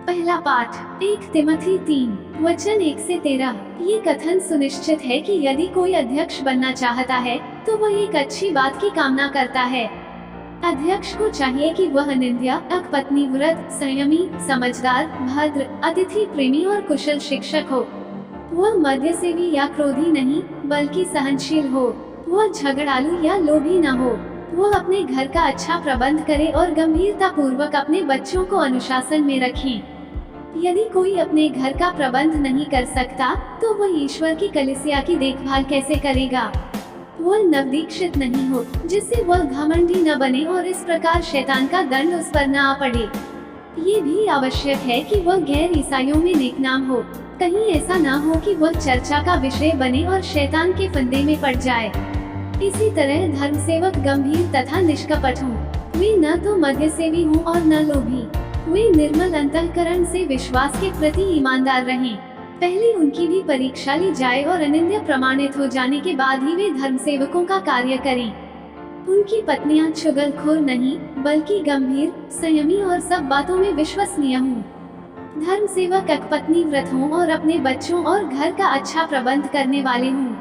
पहला पाठ 1 तिमोथी 3 वचन 1 से 13। ये कथन सुनिश्चित है कि यदि कोई अध्यक्ष बनना चाहता है तो वह एक अच्छी बात की कामना करता है। अध्यक्ष को चाहिए कि वह अनिंद्य, पत्नीव्रत, संयमी, समझदार, भद्र, अतिथि प्रेमी और कुशल शिक्षक हो। वह मध्यसेवी या क्रोधी नहीं बल्कि सहनशील हो। वह झगड़ालू या लोभी न हो। वह अपने घर का अच्छा प्रबंध करे और गंभीरता पूर्वक अपने बच्चों को अनुशासन में रखें। यदि कोई अपने घर का प्रबंध नहीं कर सकता तो वह ईश्वर की कलीसिया की देखभाल कैसे करेगा। वह नवदीक्षित नहीं हो जिससे वह घमंडी न बने और इस प्रकार शैतान का दंड उस पर न आ पड़े। ये भी आवश्यक है कि वह गैर ईसाइयों में नेकनाम हो। कहीं ऐसा न हो कि वह चर्चा का विषय बने और शैतान के फंदे में पड़ जाए। इसी तरह धर्मसेवक गंभीर तथा निष्कपट हों। वे न तो मध्यसेवी हों और न लोभी। वे निर्मल अंतःकरण से विश्वास के प्रति ईमानदार रहें। पहले उनकी भी परीक्षा ली जाए और अनिंद्य प्रमाणित हो जाने के बाद ही वे धर्मसेवकों का कार्य करें। उनकी पत्नियां चुगलखोर नहीं बल्कि गंभीर, संयमी और सब बातों में विश्वसनीय हों। धर्मसेवक पत्नीव्रत हों और अपने बच्चों और घर का अच्छा प्रबंध करने वाले हों।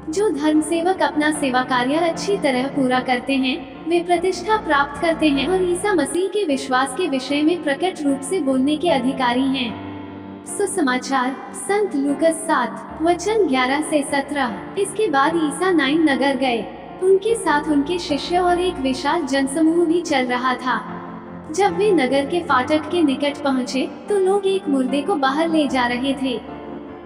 जो धर्मसेवक अपना सेवा कार्य अच्छी तरह पूरा करते हैं वे प्रतिष्ठा प्राप्त करते हैं और ईसा मसीह के विश्वास के विषय में प्रकट रूप से बोलने के अधिकारी हैं। सुसमाचार संत लूकस 7 वचन 11 से 17। इसके बाद ईसा नाइन नगर गए। उनके साथ उनके शिष्य और एक विशाल जनसमूह भी चल रहा था। जब वे नगर के फाटक के निकट पहुँचे तो लोग एक मुर्दे को बाहर ले जा रहे थे।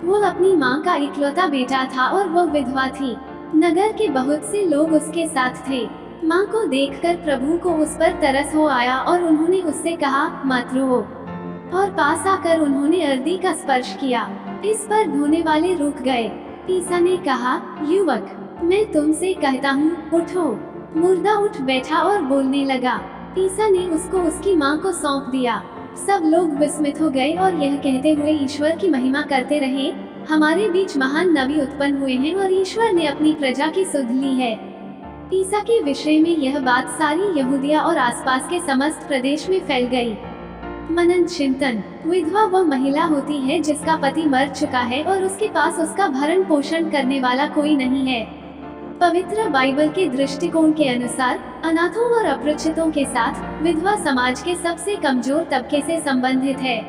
वो अपनी माँ का इकलौता बेटा था और वह विधवा थी। नगर के बहुत से लोग उसके साथ थे। माँ को देखकर प्रभु को उस पर तरस हो आया और उन्होंने उससे कहा, मत रो। और पास आकर उन्होंने अर्दी का स्पर्श किया। इस पर धोने वाले रुक गए। ईसा ने कहा, युवक, मैं तुमसे कहता हूँ, उठो। मुर्दा उठ बैठा और बोलने लगा। ईसा ने उसको उसकी माँ को सौंप दिया। सब लोग विस्मित हो गए और यह कहते हुए ईश्वर की महिमा करते रहे, हमारे बीच महान नबी उत्पन्न हुए हैं और ईश्वर ने अपनी प्रजा की सुध ली है। ईसा के विषय में यह बात सारी यहूदिया और आसपास के समस्त प्रदेश में फैल गई। मनन चिंतन। विधवा वह महिला होती है जिसका पति मर चुका है और उसके पास उसका भरण पोषण करने वाला कोई नहीं है। पवित्र बाइबल के दृष्टिकोण के अनुसार अनाथों और अपरिचितों के साथ विधवा समाज के सबसे कमजोर तबके से संबंधित है।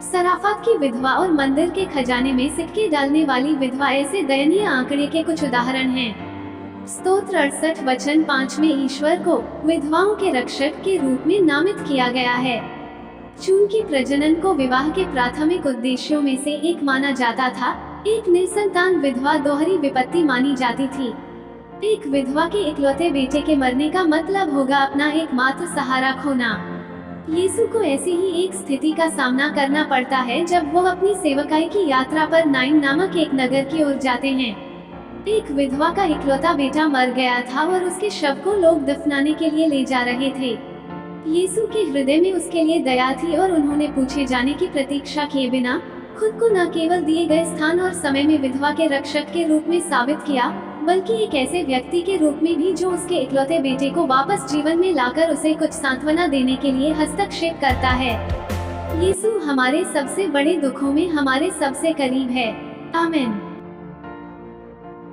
सराफात की विधवा और मंदिर के खजाने में सिक्के डालने वाली विधवा ऐसे दयनीय आंकड़े के कुछ उदाहरण हैं। स्तोत्र 68 वचन 5 में ईश्वर को विधवाओं के रक्षक के रूप में नामित किया गया है। चूंकि प्रजनन को विवाह के प्राथमिक उद्देश्यों में से एक माना जाता था, एक निसंतान विधवा दोहरी विपत्ति मानी जाती थी। एक विधवा के इकलौते बेटे के मरने का मतलब होगा अपना एकमात्र सहारा खोना। यीशु को ऐसी ही एक स्थिति का सामना करना पड़ता है जब वो अपनी सेवकाई की यात्रा पर नाइन नामक एक नगर की ओर जाते हैं। एक विधवा का इकलौता बेटा मर गया था और उसके शव को लोग दफनाने के लिए ले जा रहे थे। यीशु के हृदय में उसके लिए दया थी और उन्होंने पूछे जाने की प्रतीक्षा किए बिना खुद को न केवल दिए गए स्थान और समय में विधवा के रक्षक के रूप में साबित किया, बल्कि एक ऐसे व्यक्ति के रूप में भी जो उसके इकलौते बेटे को वापस जीवन में लाकर उसे कुछ सांत्वना देने के लिए हस्तक्षेप करता है। यीशु हमारे सबसे बड़े दुखों में हमारे सबसे करीब है। आमीन।